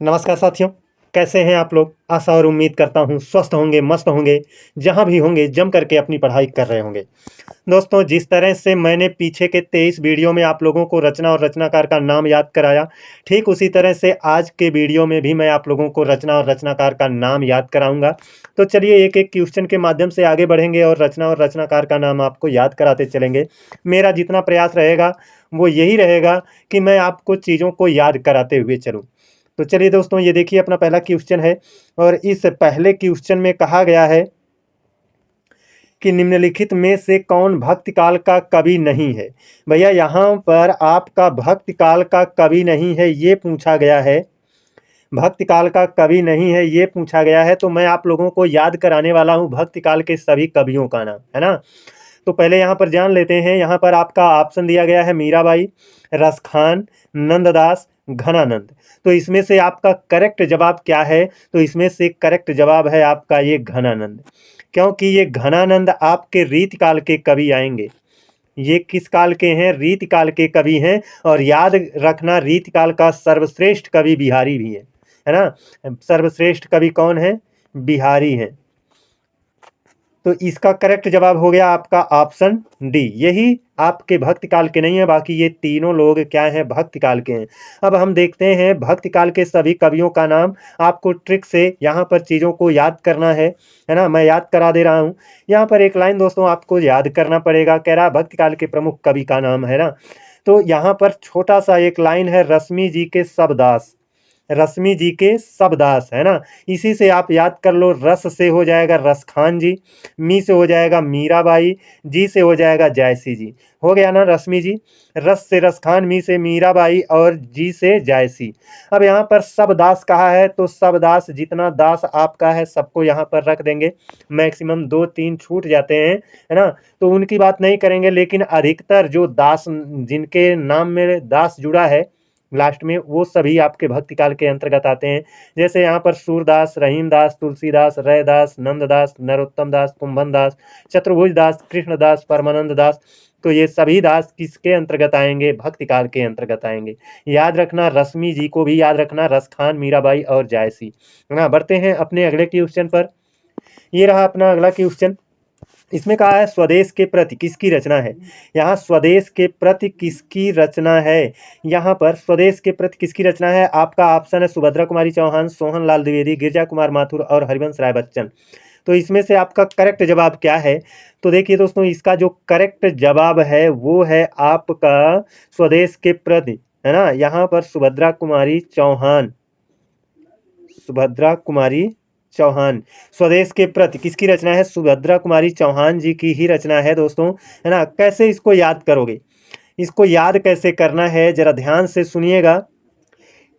नमस्कार साथियों, कैसे हैं आप लोग? आशा और उम्मीद करता हूँ स्वस्थ होंगे, मस्त होंगे, जहाँ भी होंगे जम करके अपनी पढ़ाई कर रहे होंगे। दोस्तों, जिस तरह से मैंने पीछे के 23 वीडियो में आप लोगों को रचना और रचनाकार का नाम याद कराया, ठीक उसी तरह से आज के वीडियो में भी मैं आप लोगों को रचना और रचनाकार का नाम याद कराऊँगा। तो चलिए एक-एक क्वेश्चन के माध्यम से आगे बढ़ेंगे और रचना और रचनाकार का नाम आपको याद कराते चलेंगे। मेरा जितना प्रयास रहेगा, वो यही रहेगा कि मैं आपको चीज़ों को याद कराते हुए चलूँ। तो चलिए दोस्तों, ये देखिए अपना पहला क्वेश्चन है और इस पहले क्वेश्चन में कहा गया है कि निम्नलिखित में से कौन भक्ति काल का कवि नहीं है? भैया यहाँ पर आपका भक्ति काल का कवि नहीं है ये पूछा गया है। भक्ति काल का कवि नहीं है ये पूछा गया है, तो मैं आप लोगों को याद कराने वाला हूँ भक्ति काल के सभी कवियों का नाम, है ना? तो पहले यहाँ पर जान लेते हैं। यहाँ पर आपका ऑप्शन दिया गया है मीराबाई, रसखान, नंददास, घनानंद। तो इसमें से आपका करेक्ट जवाब क्या है? तो इसमें से करेक्ट जवाब है आपका ये घनानंद, क्योंकि ये घनानंद आपके रीतिकाल के कवि आएंगे। ये किस काल के हैं? रीतिकाल के कवि हैं। और याद रखना, रीतिकाल का सर्वश्रेष्ठ कवि बिहारी भी है ना? सर्वश्रेष्ठ कवि कौन है? बिहारी हैं। तो इसका करेक्ट जवाब हो गया आपका ऑप्शन डी। यही आपके भक्ति काल के नहीं है, बाकी ये तीनों लोग क्या हैं? भक्ति काल के हैं। अब हम देखते हैं भक्ति काल के सभी कवियों का नाम। आपको ट्रिक से यहाँ पर चीज़ों को याद करना है ना? मैं याद करा दे रहा हूँ। यहाँ पर एक लाइन दोस्तों आपको याद करना पड़ेगा। कह रहा भक्ति काल के प्रमुख कवि का नाम, है ना? तो यहाँ पर छोटा सा एक लाइन है, रश्मि जी के सबदास। रश्मि जी के सबदास, है ना? इसी से आप याद कर लो। रस से हो जाएगा रसखान जी, मी से हो जाएगा मीराबाई, जी से हो जाएगा जायसी जी। हो गया ना रश्मि जी? रस से रसखान, मी से मीराबाई और जी से जायसी। अब यहाँ पर सबदास कहा है, तो सबदास जितना दास आपका है सबको यहाँ पर रख देंगे। मैक्सिमम 2-3 छूट जाते हैं, है ना? तो उनकी बात नहीं करेंगे, लेकिन अधिकतर जो दास, जिनके नाम में दास जुड़ा है लास्ट में, वो सभी आपके भक्ति काल के अंतर्गत आते हैं। जैसे यहाँ पर सूरदास, रहीमदास, तुलसीदास, रैदास, नंददास, नरोत्तम दास, कुंभन दास, चतुर्भुज दास, कृष्णदास, परमानंद दास। तो ये सभी दास किसके अंतर्गत आएंगे? भक्ति काल के अंतर्गत आएंगे। याद रखना, रश्मि जी को भी याद रखना, रसखान, मीराबाई और जायसी, है ना? बढ़ते हैं अपने अगले क्वेश्चन पर। ये रहा अपना अगला क्वेश्चन। इसमें कहा है स्वदेश के प्रति किसकी रचना है? यहाँ स्वदेश के प्रति किसकी रचना है? यहाँ पर स्वदेश के प्रति किसकी रचना है? आपका ऑप्शन है सुभद्रा कुमारी चौहान, सोहन लाल द्विवेदी, गिरिजा कुमार माथुर और हरिवंश राय बच्चन। तो इसमें से आपका करेक्ट जवाब क्या है? तो देखिए दोस्तों, इसका जो करेक्ट जवाब है वो है आपका स्वदेश के प्रति, है ना? यहाँ पर सुभद्रा कुमारी चौहान, सुभद्रा कुमारी चौहान। स्वदेश के प्रति किसकी रचना है? सुभद्रा कुमारी चौहान जी की ही रचना है दोस्तों, है ना? कैसे इसको याद करोगे? इसको याद कैसे करना है जरा ध्यान से सुनिएगा।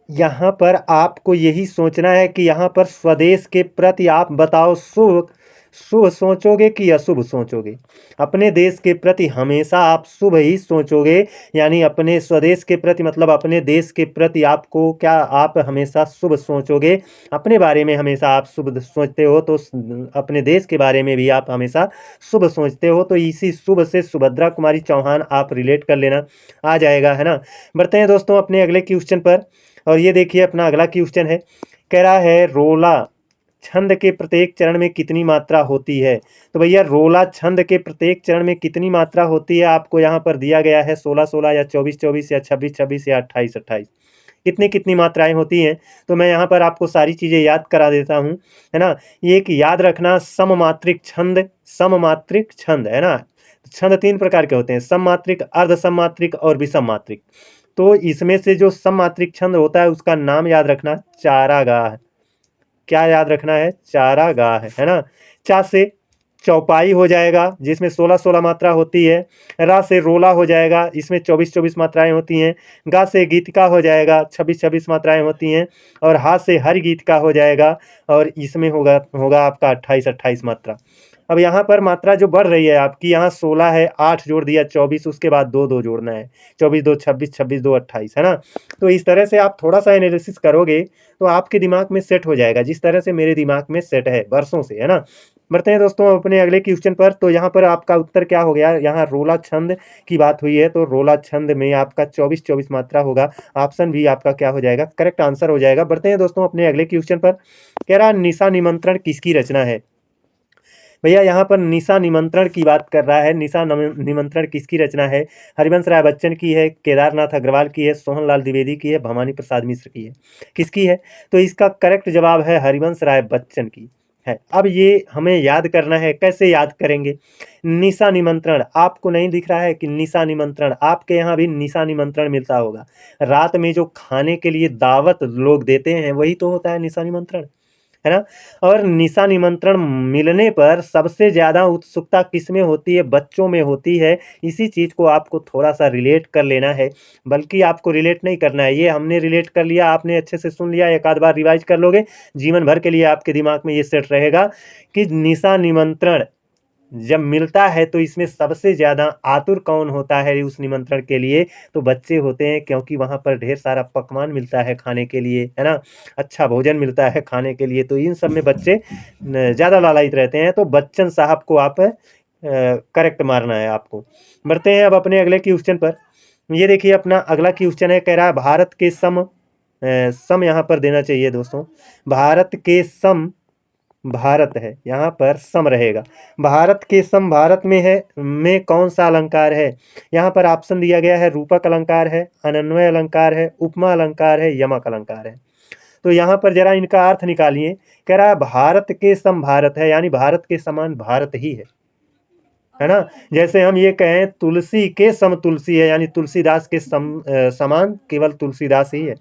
यहाँ पर आपको यही सोचना है कि यहाँ पर स्वदेश के प्रति आप बताओ, शुभ शुभ सोचोगे कि अशुभ सोचोगे? अपने देश के प्रति हमेशा आप शुभ ही सोचोगे, यानी अपने स्वदेश के प्रति मतलब अपने देश के प्रति आपको क्या, आप हमेशा शुभ सोचोगे। अपने बारे में हमेशा आप शुभ सोचते हो, तो अपने देश के बारे में भी आप हमेशा शुभ सोचते हो। तो इसी शुभ से सुभद्रा कुमारी चौहान आप रिलेट कर लेना, आ जाएगा, है ना? बढ़ते हैं दोस्तों अपने अगले क्वेश्चन पर। और ये देखिए अपना अगला क्वेश्चन है, कह रहा है रोला छंद के प्रत्येक चरण में कितनी मात्रा होती है? तो भैया रोला छंद के प्रत्येक चरण में कितनी मात्रा होती है आपको यहाँ पर दिया गया है। 16-16 या 24-24 या 26-26 या 28-28, कितनी कितनी मात्राएं होती हैं? तो मैं यहाँ पर आपको सारी चीज़ें याद करा देता हूँ, है ना? ये एक याद रखना, सममात्रिक छंद, सममात्रिक छंद, है ना? छंद 3 प्रकार के होते हैं, सममात्रिक, अर्ध सममात्रिक और विषम मात्रिक। तो इसमें से जो सममात्रिक छंद होता है उसका नाम याद रखना चारागाह। क्या याद रखना है? चारागाह, है ना? चा से चौपाई हो जाएगा जिसमें 16-16 मात्रा होती है। रा से रोला हो जाएगा, इसमें 24-24 मात्राएं होती हैं। गा से गीतिका हो जाएगा, 26-26 मात्राएं होती हैं। और हा से हरि गीतिका हो जाएगा और इसमें होगा होगा आपका 28-28 मात्रा। अब यहाँ पर मात्रा जो बढ़ रही है आपकी, यहाँ 16 है, 8 जोड़ दिया 24, उसके बाद 2 जोड़ना है, 24 2 26, 26 2 28, है ना। तो इस तरह से आप थोड़ा सा एनालिसिस करोगे तो आपके दिमाग में सेट हो जाएगा, जिस तरह से मेरे दिमाग में सेट है वर्षों से, है ना। बढ़ते हैं दोस्तों अपने अगले क्वेश्चन पर। तो यहाँ पर आपका उत्तर क्या हो गया, यहाँ रोला छंद की बात हुई है, तो रोला छंद में आपका 24 मात्रा होगा। ऑप्शन भी आपका क्या हो जाएगा, करेक्ट आंसर हो जाएगा। बढ़ते हैं दोस्तों अपने अगले क्वेश्चन पर। कह रहा निशा निमंत्रण किसकी रचना है। भैया यहाँ पर निशा निमंत्रण की बात कर रहा है। निशा निमंत्रण किसकी रचना है। हरिवंश राय बच्चन की है, केदारनाथ अग्रवाल की है, सोहनलाल द्विवेदी की है, भवानी प्रसाद मिश्र की है। किसकी है, तो इसका करेक्ट जवाब है हरिवंश राय बच्चन की है। अब ये हमें याद करना है, कैसे याद करेंगे। निशा निमंत्रण आपको नहीं दिख रहा है कि निशा निमंत्रण, आपके यहाँ भी निशा निमंत्रण मिलता होगा। रात में जो खाने के लिए दावत लोग देते हैं वही तो होता है निशा निमंत्रण, है ना। और निशा निमंत्रण मिलने पर सबसे ज़्यादा उत्सुकता किस में होती है, बच्चों में होती है। इसी चीज़ को आपको थोड़ा सा रिलेट कर लेना है, बल्कि आपको रिलेट नहीं करना है, ये हमने रिलेट कर लिया, आपने अच्छे से सुन लिया, एक आध बार रिवाइज कर लोगे, जीवन भर के लिए आपके दिमाग में ये सेट रहेगा कि निशा निमंत्रण जब मिलता है तो इसमें सबसे ज़्यादा आतुर कौन होता है उस निमंत्रण के लिए, तो बच्चे होते हैं, क्योंकि वहाँ पर ढेर सारा पकवान मिलता है खाने के लिए, है ना, अच्छा भोजन मिलता है खाने के लिए, तो इन सब में बच्चे ज़्यादा लालायित रहते हैं। तो बच्चन साहब को आप करेक्ट मारना है आपको। बढ़ते हैं अब अपने अगले क्वेश्चन पर। ये देखिए अपना अगला क्वेश्चन है, कह रहा है भारत के सम यहाँ पर देना चाहिए दोस्तों, भारत के सम, भारत है यहाँ पर सम रहेगा। भारत के सम भारत में है में कौन सा अलंकार है। यहाँ पर ऑप्शन दिया गया है, रूपक अलंकार है, अनन्वय अलंकार है, उपमा अलंकार है, यमक अलंकार है। तो यहाँ पर जरा इनका अर्थ निकालिए। कह रहा है भारत के सम भारत है, यानी भारत के समान भारत ही है ना। जैसे हम ये कहें तुलसी के सम तुलसी है, यानी तुलसीदास के समान केवल तुलसीदास ही है।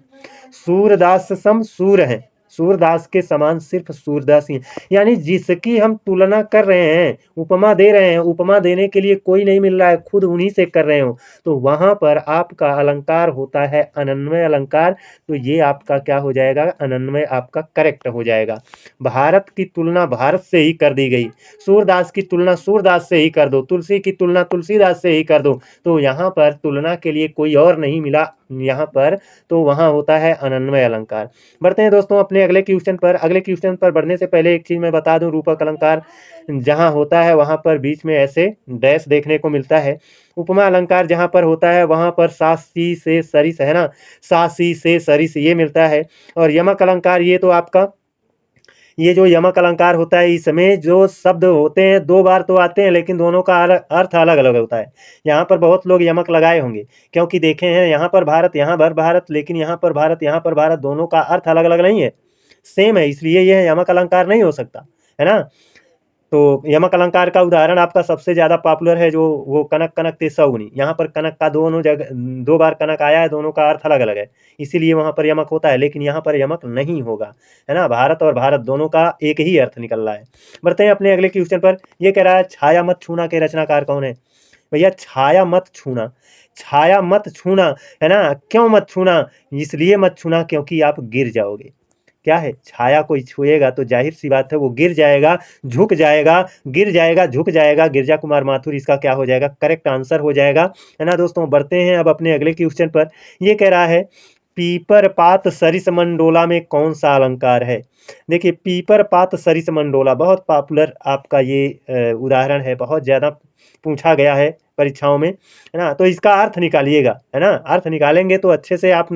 सूरदास सम सूर है, सूरदास के समान सिर्फ सूरदास ही है। यानी जिसकी हम तुलना कर रहे हैं, उपमा दे रहे हैं, उपमा देने के लिए कोई नहीं मिल रहा है, खुद उन्हीं से कर रहे हो, तो वहां पर आपका अलंकार होता है अनन्वय अलंकार। तो ये आपका क्या हो जाएगा, अनन्वय आपका करेक्ट हो जाएगा। भारत की तुलना भारत से ही कर दी गई, सूरदास की तुलना सूरदास से ही कर दो, तुलसी की तुलना तुलसीदास से ही कर दो, तो यहाँ पर तुलना के लिए कोई और नहीं मिला यहाँ पर, तो वहाँ होता है अनन्वय अलंकार। बढ़ते हैं दोस्तों अपने अगले क्वेश्चन पर। अगले क्वेश्चन पर बढ़ने से पहले एक चीज़ मैं बता दूं, रूपक अलंकार जहाँ होता है वहाँ पर बीच में ऐसे डैश देखने को मिलता है। उपमा अलंकार जहाँ पर होता है वहाँ पर सासी से सरिस, है ना, सासी से सरिस ये मिलता है। और यमक अलंकार ये तो आपका, ये जो यमक अलंकार होता है इसमें जो शब्द होते हैं दो बार तो आते हैं, लेकिन दोनों का अर्थ अलग अलग होता है। यहाँ पर बहुत लोग यमक लगाए होंगे, क्योंकि देखे हैं यहाँ पर भारत, यहाँ पर भारत, लेकिन यहाँ पर भारत, यहाँ पर भारत, दोनों का अर्थ अलग अलग नहीं है, सेम है, इसलिए यह यमक अलंकार नहीं हो सकता, है ना। तो यमक अलंकार का उदाहरण आपका सबसे ज़्यादा पॉपुलर है जो वो कनक कनक ते सौगुनी, यहाँ पर कनक का दोनों जगह दो बार कनक आया है, दोनों का अर्थ अलग अलग है, इसीलिए वहाँ पर यमक होता है, लेकिन यहाँ पर यमक नहीं होगा, है ना। भारत और भारत दोनों का एक ही अर्थ निकल रहा है। बढ़ते हैं अपने अगले क्वेश्चन पर। ये कह रहा है छाया मत छूना के रचनाकार कौन है। भैया छाया मत छूना, छाया मत छूना, है ना, क्यों मत छूना, इसलिए मत छूना क्योंकि आप गिर जाओगे। क्या है, छाया कोई छुएगा तो जाहिर सी बात है वो गिर जाएगा, झुक जाएगा, गिर जाएगा, झुक जाएगा। गिरजा कुमार माथुर इसका क्या हो जाएगा, करेक्ट आंसर हो जाएगा, है ना। दोस्तों बढ़ते हैं अब अपने अगले क्वेश्चन पर। ये कह रहा है पीपर पात सरिस मंडोला में कौन सा अलंकार है। देखिए पीपर पात सरिस मंडोला बहुत पॉपुलर आपका ये उदाहरण है, बहुत ज़्यादा पूछा गया है परीक्षाओं में, है ना। तो इसका अर्थ निकालिएगा, है ना, अर्थ निकालेंगे तो अच्छे से आप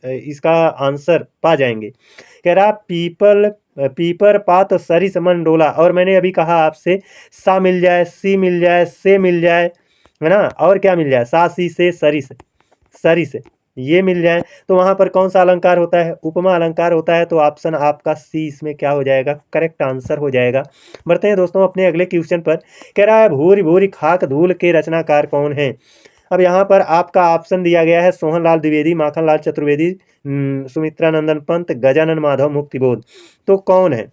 इसका आंसर पा जाएंगे। कह रहा पीपर पात सरिस मंडोला, और मैंने अभी कहा आपसे सा मिल जाए, सी मिल जाए, से मिल जाए, है ना, और क्या मिल जाए, सा सी से सरिस, सरिस ये मिल जाए, तो वहां पर कौन सा अलंकार होता है, उपमा अलंकार होता है। तो ऑप्शन आपका सी इसमें क्या हो जाएगा, करेक्ट आंसर हो जाएगा। बढ़ते हैं दोस्तों अपने अगले क्वेश्चन पर। कह रहा है भूरी भूरी खाक धूल के रचनाकार कौन है। अब यहाँ पर आपका ऑप्शन दिया गया है सोहनलाल द्विवेदी, माखनलाल चतुर्वेदी, सुमित्रा नंदन पंत, गजानन माधव मुक्तिबोध, तो कौन है।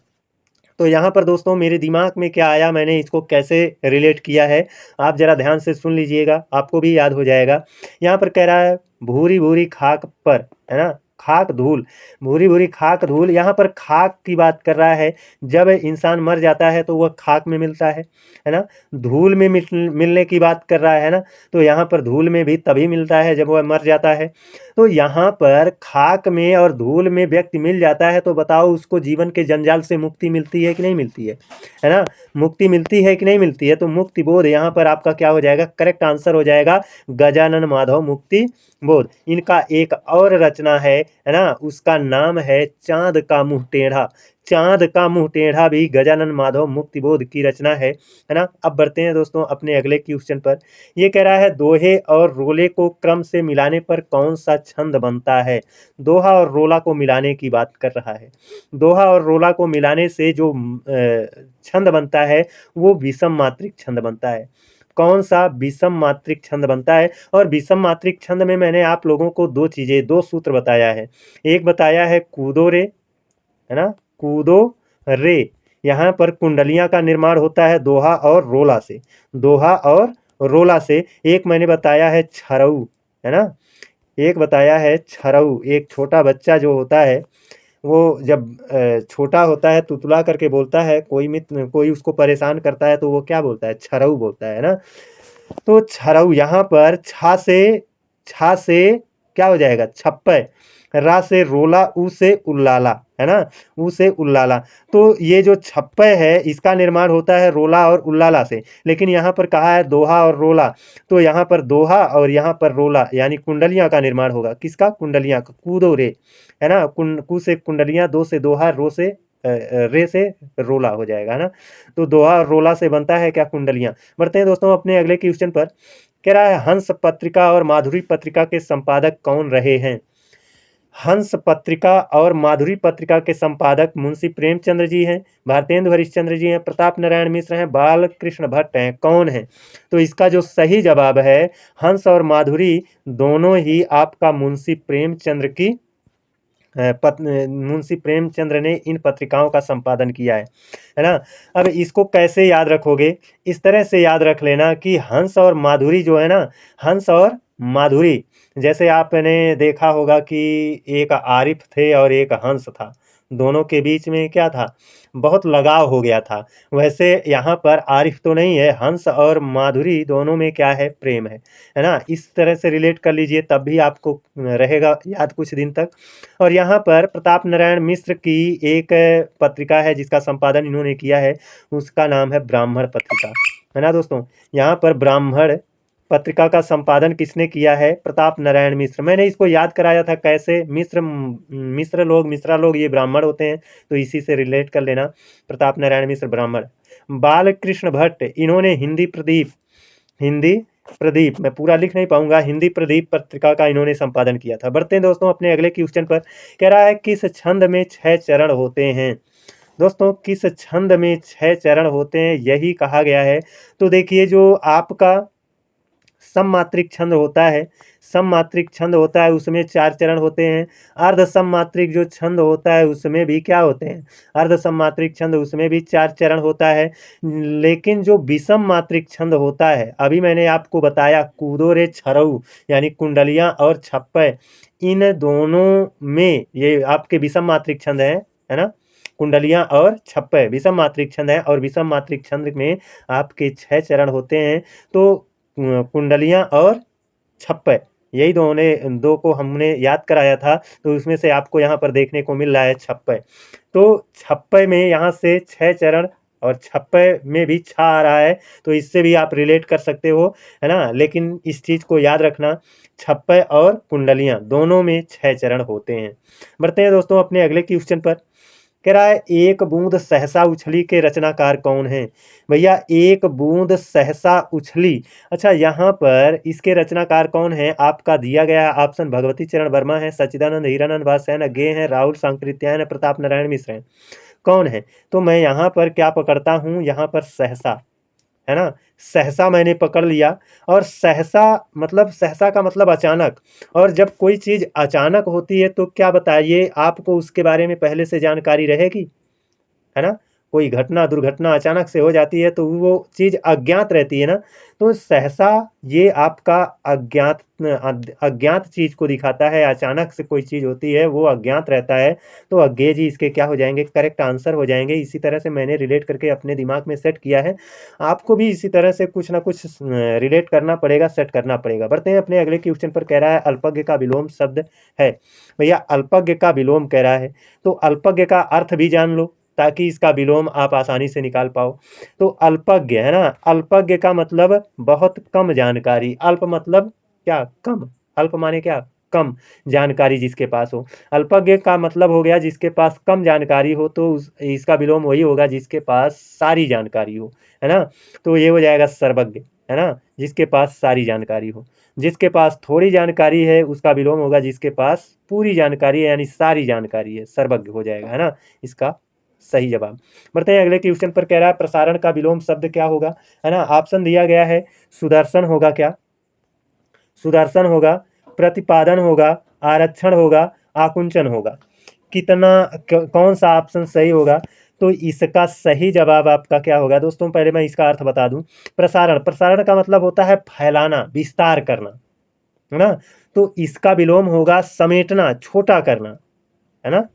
तो यहाँ पर दोस्तों मेरे दिमाग में क्या आया, मैंने इसको कैसे रिलेट किया है, आप जरा ध्यान से सुन लीजिएगा, आपको भी याद हो जाएगा। यहाँ पर कह रहा है भूरी भूरी खाक पर, है ना, खाक धूल, भूरी भूरी खाक धूल, यहाँ पर खाक की बात कर रहा है। जब इंसान मर जाता है तो वह खाक में मिलता है ना। धूल में मिलने की बात कर रहा है ना, तो यहाँ पर धूल में भी तभी मिलता है जब वह मर जाता है। तो यहाँ पर खाक में और धूल में व्यक्ति मिल जाता है, तो बताओ उसको जीवन के जंजाल से मुक्ति मिलती है कि नहीं मिलती है ना। मुक्ति मिलती है कि नहीं मिलती है। तो मुक्ति बोध यहाँ पर आपका क्या हो जाएगा, करेक्ट आंसर हो जाएगा गजानन माधव मुक्ति बोध। इनका एक और रचना है ना, उसका नाम है चांद का मुंह टेढ़ा। चांद का मुंह टेढ़ा भी गजानन माधव मुक्ति बोध की रचना है ना। अब बढ़ते हैं दोस्तों अपने अगले क्वेश्चन पर। ये कह रहा है दोहे और रोले को क्रम से मिलाने पर कौन सा छंद बनता है। दोहा और रोला को मिलाने की बात कर रहा है। दोहा और रोला को मिलाने से जो छंद बनता है वो विषम मात्रिक छंद बनता है। कौन सा विषम मात्रिक छंद बनता है। और विषम मात्रिक छंद में मैंने आप लोगों को दो चीजें, दो सूत्र बताया है। एक बताया है कूदो रे, है ना, कूदो रे। यहाँ पर कुंडलियां का निर्माण होता है दोहा और रोला से, दोहा और रोला से। एक मैंने बताया है छरऊ, है ना, एक बताया है छरऊ। एक छोटा बच्चा जो होता है वो जब छोटा होता है तुतला करके बोलता है, कोई मित्र कोई उसको परेशान करता है तो वो क्या बोलता है, छरऊ बोलता है ना। तो छरऊ यहाँ पर छा से क्या हो जाएगा, छप्पय। रा से रोला, ऊ से उल्लाला, है ना, ऊ से उल्लाला। तो ये जो छप्पय है इसका निर्माण होता है रोला और उल्लाला से। लेकिन यहाँ पर कहा है दोहा और रोला, तो यहाँ पर दोहा और यहाँ पर रोला यानी कुंडलियां का निर्माण होगा। किसका, कुंडलियां का। कूदो रे, है ना, कू से कुंडलियां, दो से दोहा, रो से रे से रोला हो जाएगा, है ना। तो दोहा और रोला से बनता है क्या, कुंडलियां। बढ़ते हैं दोस्तों अपने अगले क्वेश्चन पर। कह रहा है हंस पत्रिका और माधुरी पत्रिका के संपादक कौन रहे हैं। हंस पत्रिका और माधुरी पत्रिका के संपादक मुंशी प्रेमचंद्र जी हैं, भारतेंदु हरिश्चंद्र जी हैं, प्रताप नारायण मिश्र हैं, बालकृष्ण भट्ट हैं। कौन है। तो इसका जो सही जवाब है, हंस और माधुरी दोनों ही आपका मुंशी प्रेमचंद्र मुंशी प्रेमचंद्र ने इन पत्रिकाओं का संपादन किया है ना। अब इसको कैसे याद रखोगे, इस तरह से याद रख लेना कि हंस और माधुरी जो है ना, हंस और माधुरी, जैसे आपने देखा होगा कि एक आरिफ थे और एक हंस था, दोनों के बीच में क्या था, बहुत लगाव हो गया था। वैसे यहाँ पर आरिफ तो नहीं है, हंस और माधुरी दोनों में क्या है, प्रेम है ना। इस तरह से रिलेट कर लीजिए, तब भी आपको रहेगा याद कुछ दिन तक। और यहाँ पर प्रताप नारायण मिश्र की एक पत्रिका है जिसका संपादन इन्होंने किया है, उसका नाम है ब्राह्मण पत्रिका, है ना दोस्तों। यहाँ पर ब्राह्मण पत्रिका का संपादन किसने किया है, प्रताप नारायण मिश्र। मैंने इसको याद कराया था कैसे, मिश्रा लोग ये ब्राह्मण होते हैं, तो इसी से रिलेट कर लेना, प्रताप नारायण मिश्र ब्राह्मण। बालकृष्ण भट्ट, इन्होंने हिंदी प्रदीप, मैं पूरा लिख नहीं पाऊंगा, हिंदी प्रदीप पत्रिका का इन्होंने संपादन किया था। बढ़ते हैं दोस्तों अपने अगले क्वेश्चन पर। कह रहा है किस छंद में 6 चरण होते हैं। दोस्तों किस छंद में 6 चरण होते हैं, यही कहा गया है। तो देखिए जो आपका सममात्रिक छंद होता है, सममात्रिक छंद होता है उसमें 4 चरण होते हैं। अर्ध सममात्रिक जो छंद होता है उसमें भी क्या होते हैं, अर्ध सममात्रिक छंद, उसमें भी 4 चरण होता है। लेकिन जो विषम मात्रिक छंद होता है, अभी मैंने आपको बताया कूदो रे छरऊ यानी कुंडलियां और छप्पय, इन दोनों में ये आपके विषम मात्रिक छंद है ना। कुंडलियां और छप्पय विषम मात्रिक छंद है, और विषम मात्रिक छंद में आपके 6 चरण होते हैं। तो कुंडलियां और छप्पय, यही दो को हमने याद कराया था, तो उसमें से आपको यहाँ पर देखने को मिल रहा है छप्पय। तो छप्पय में यहाँ से 6 चरण और छप्पय में भी छा आ रहा है, तो इससे भी आप रिलेट कर सकते हो, है ना। लेकिन इस चीज़ को याद रखना, छप्पय और कुंडलियां दोनों में 6 चरण होते हैं। बढ़ते हैं दोस्तों अपने अगले क्वेश्चन पर। कह रहा है एक बूंद सहसा उछली के रचनाकार कौन है। भैया एक बूंद सहसा उछली, अच्छा यहाँ पर इसके रचनाकार कौन है, आपका दिया गया ऑप्शन भगवती चरण वर्मा है, सच्चिदानंद हीरानंद भास्यन अज्ञे हैं, राहुल सांकृत्यायन है, प्रताप नारायण मिश्र हैं। कौन है। तो मैं यहाँ पर क्या पकड़ता हूँ, यहाँ पर सहसा, है ना, सहसा मैंने पकड़ लिया। और सहसा का मतलब अचानक, और जब कोई चीज़ अचानक होती है तो क्या बताइए आपको उसके बारे में पहले से जानकारी रहेगी, है ना। कोई घटना दुर्घटना अचानक से हो जाती है तो वो चीज़ अज्ञात रहती है ना, तो सहसा ये आपका अज्ञात चीज़ को दिखाता है। अचानक से कोई चीज़ होती है वो अज्ञात रहता है, तो अज्ञेय जी इसके क्या हो जाएंगे, करेक्ट आंसर हो जाएंगे। इसी तरह से मैंने रिलेट करके अपने दिमाग में सेट किया है, आपको भी इसी तरह से कुछ ना कुछ रिलेट करना पड़ेगा, सेट करना पड़ेगा। बढ़ते हैं अपने अगले क्वेश्चन पर। कह रहा है अल्पज्ञ का विलोम शब्द है। भैया अल्पज्ञ का विलोम कह रहा है, तो अल्पज्ञ का अर्थ भी जान लो ताकि इसका विलोम आप आसानी से निकाल पाओ। तो अल्पज्ञ है ना, अल्पज्ञ का मतलब बहुत कम जानकारी। अल्प मतलब क्या, कम। अल्प माने क्या, कम जानकारी जिसके पास हो। अल्पज्ञ का मतलब हो गया जिसके पास कम जानकारी हो, तो इसका विलोम वही होगा जिसके पास सारी जानकारी हो, है ना। तो ये हो जाएगा सर्वज्ञ, है ना, जिसके पास सारी जानकारी हो। जिसके पास थोड़ी जानकारी है उसका विलोम होगा जिसके पास पूरी जानकारी है, यानी सारी जानकारी है, सर्वज्ञ हो जाएगा, है ना इसका सही जवाब। बढ़ते हैं अगले क्वेश्चन पर। कह रहा है प्रसारण का विलोम शब्द क्या होगा, है ना। ऑप्शन दिया गया है, सुदर्शन होगा, क्या सुदर्शन होगा, प्रतिपादन होगा, आरक्षण होगा, आकुंचन होगा। कितना कौन सा ऑप्शन सही होगा, तो इसका सही जवाब आपका क्या होगा दोस्तों, पहले मैं इसका अर्थ बता दूं। प्रसारण, प्रसारण का मतलब होता है फैलाना, विस्तार करना, है ना। तो इसका विलोम होगा समेटना, छोटा करना, है ना।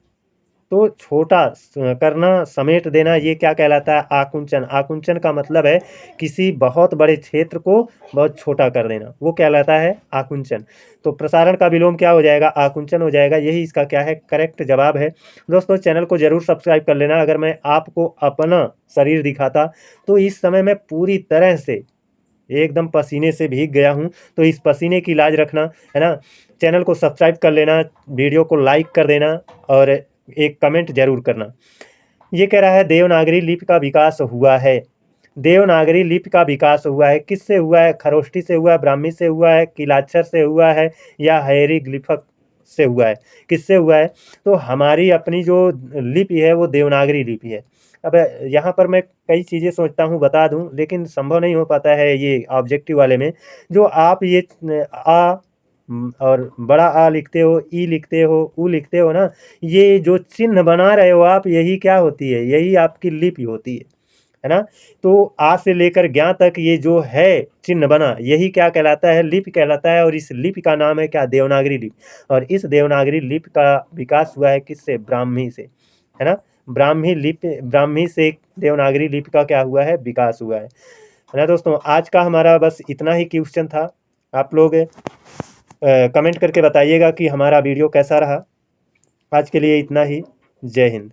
तो छोटा करना, समेट देना, ये क्या कहलाता है, आकुंचन। आकुंचन का मतलब है किसी बहुत बड़े क्षेत्र को बहुत छोटा कर देना, वो कहलाता है आकुंचन। तो प्रसारण का विलोम क्या हो जाएगा, आकुंचन हो जाएगा। यही इसका क्या है, करेक्ट जवाब है। दोस्तों चैनल को जरूर सब्सक्राइब कर लेना। अगर मैं आपको अपना शरीर दिखाता तो इस समय मैं पूरी तरह से एकदम पसीने से भीग गया हूँ, तो इस पसीने की लाज रखना, है ना। चैनल को सब्सक्राइब कर लेना, वीडियो को लाइक कर देना और एक कमेंट जरूर करना। ये कह रहा है देवनागरी लिपि का विकास हुआ है। देवनागरी लिपि का विकास हुआ है, किससे हुआ है, खरोष्ठी से हुआ है, ब्राह्मी से हुआ है, किलाक्षर से हुआ है, या हायरोग्लिफिक से हुआ है, किससे हुआ है। तो हमारी अपनी जो लिपि है वो देवनागरी लिपि है। अब यहाँ पर मैं कई चीज़ें सोचता हूँ बता दूँ, लेकिन संभव नहीं हो पाता है ये ऑब्जेक्टिव वाले में। जो आप ये आ और बड़ा आ लिखते हो, ई लिखते हो, ऊ लिखते हो ना, ये जो चिन्ह बना रहे हो आप, यही क्या होती है, यही आपकी लिपि होती है ना। तो आ से लेकर ज्ञा तक ये जो है चिन्ह बना, यही क्या कहलाता है, लिपि कहलाता है। और इस लिपि का नाम है क्या, देवनागरी लिपि। और इस देवनागरी लिपि का विकास हुआ है किससे, ब्राह्मी से, है ना। ब्राह्मी से देवनागरी लिपि का क्या हुआ है, विकास हुआ है ना। दोस्तों आज का हमारा बस इतना ही क्वेश्चन था। आप लोग कमेंट करके बताइएगा कि हमारा वीडियो कैसा रहा। आज के लिए इतना ही। जय हिंद।